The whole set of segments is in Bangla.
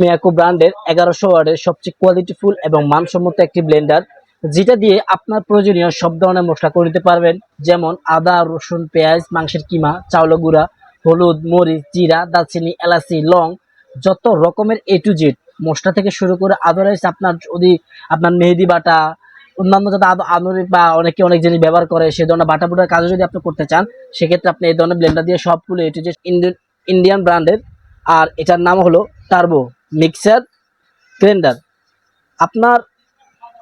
মিয়াকো ব্র্যান্ডের 1100 ওয়াটের সবচেয়ে কোয়ালিটিফুল এবং মানসম্মত একটি ব্লেন্ডার, যেটা দিয়ে আপনার প্রয়োজনীয় সব ধরনের মশলা করে নিতে পারবেন। যেমন আদা, রসুন, পেঁয়াজ, মাংসের কিমা, চাউল গুঁড়া, হলুদ, মরিচ, জিরা, দারচিনি, এলাচি, লং, যত রকমের এ টু জেড মশলা থেকে শুরু করে আদারওয়াইজ আপনার যদি আপনার মেহেদি বাটা, অন্যান্য যাতে আধুনিক বা অনেকে অনেক জিনিস ব্যবহার করে সেই ধরনের বাটা বুটার কাজও যদি আপনি করতে চান, সেক্ষেত্রে আপনি এই ধরনের ব্লেন্ডার দিয়ে সবগুলো এ টু জেড ইন্ডিয়ান ব্র্যান্ডের। আর এটার নাম হলো টার্বো মিক্সার গ্রাইন্ডার। আপনার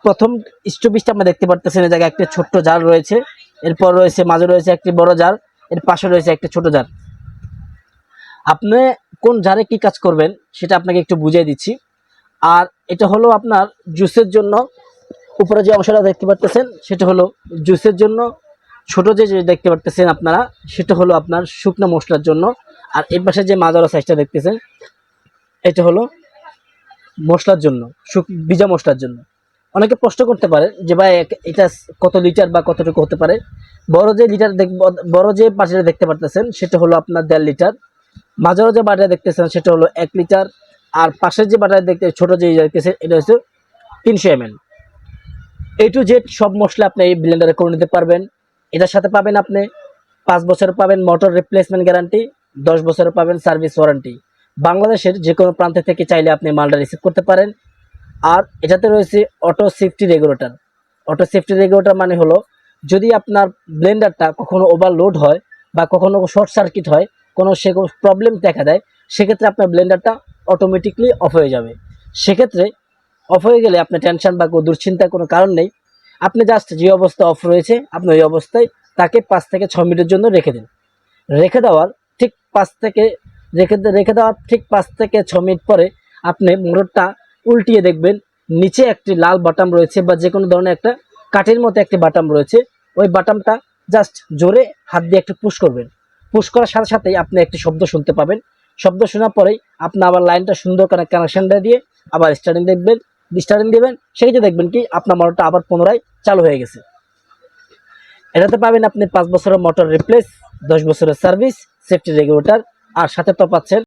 প্রথম স্টপিসটা আমরা দেখতে পারতেছেন, এই জায়গায় একটা ছোট্ট জার রয়েছে, এরপর রয়েছে মাঝে রয়েছে একটি বড় জার, এর পাশে রয়েছে একটা ছোট জার। আপনি কোন জারে কি কাজ করবেন সেটা আপনাকে একটু বুঝিয়ে দিচ্ছি। আর এটা হলো আপনার জুসের জন্য, উপরে যে অংশটা দেখতে পারতেছেন সেটা হলো জুসের জন্য, ছোট যে দেখতে পারতেছেন আপনারা সেটা হলো আপনার শুকনো মশলার জন্য। আর এর পাশে যে মাঝারো সাইজটা দেখতেছেন এটা হলো মশলার জন্য, ভিজা মশলার জন্য। অনেকে প্রশ্ন করতে পারে যে ভাই এটা কত লিটার বা কতটুকু হতে পারে। বড় যে বাটিটা দেখতে পারতেছেন সেটা হলো আপনার 1.5 লিটার, মাঝারো যে বাটিটা দেখতেছেন সেটা হলো 1 লিটার, আর পাশের যে বাটিটা দেখতে ছোট যে দেখতেছেন এটা হচ্ছে 300 ml। এ টু জেড সব মশলা আপনি এই ব্লেন্ডারে করে নিতে পারবেন। এটার সাথে পাবেন আপনি 5 বছর পাবেন মোটর রিপ্লেসমেন্ট গ্যারান্টি, 10 বছর পাবেন সার্ভিস ওয়ারেন্টি। বাংলাদেশের যে কোনো প্রান্ত থেকে চাইলে আপনি মালটা রিসিভ করতে পারেন। আর এটাতে রয়েছে auto safety regulator. Auto safety regulator মানে হলো যদি আপনার ব্লেন্ডারটা কখনো ওভারলোড হয় বা কখনো শর্ট সার্কিট হয়, কোনো সে প্রবলেম দেখা দেয়, সেক্ষেত্রে আপনার ব্লেন্ডারটা অটোমেটিকলি অফ হয়ে যাবে। সেক্ষেত্রে অফ হয়ে গেলে আপনার টেনশন বা দুশ্চিন্তার কোনো কারণ নেই। আপনি জাস্ট যে অবস্থা অফ রয়েছে আপনি ওই অবস্থায় তাকে 5 থেকে 6 মিনিটের জন্য রেখে দিন। রেখে দেওয়ার ঠিক 5 থেকে রেখে দেওয়ার ঠিক 5 থেকে 6 মিনিট পরে আপনি মোটরটা উল্টিয়ে দেখবেন নিচে একটি লাল বাটন রয়েছে বা যে কোনো ধরনের একটা কাঠের মতো একটি বাটন রয়েছে। ওই বাটনটা জাস্ট জোরে হাত দিয়ে একটু পুশ করবেন। পুশ করার সাথে সাথেই আপনি একটি শব্দ শুনতে পাবেন। শব্দ শোনার পরেই আপনি আবার লাইনটা সুন্দর করে কানেকশনটা দিয়ে আবার স্টার্টিং দেবেন, সেক্ষেত্রে দেখবেন কি আপনার মোটরটা আবার পুনরায় চালু হয়ে গেছে। এটাতে পাবেন আপনি 5 বছরের মোটর রিপ্লেস, 10 বছরের সার্ভিস, সেফটি রেগুলেটর, আর সাথে তো পাচ্ছেন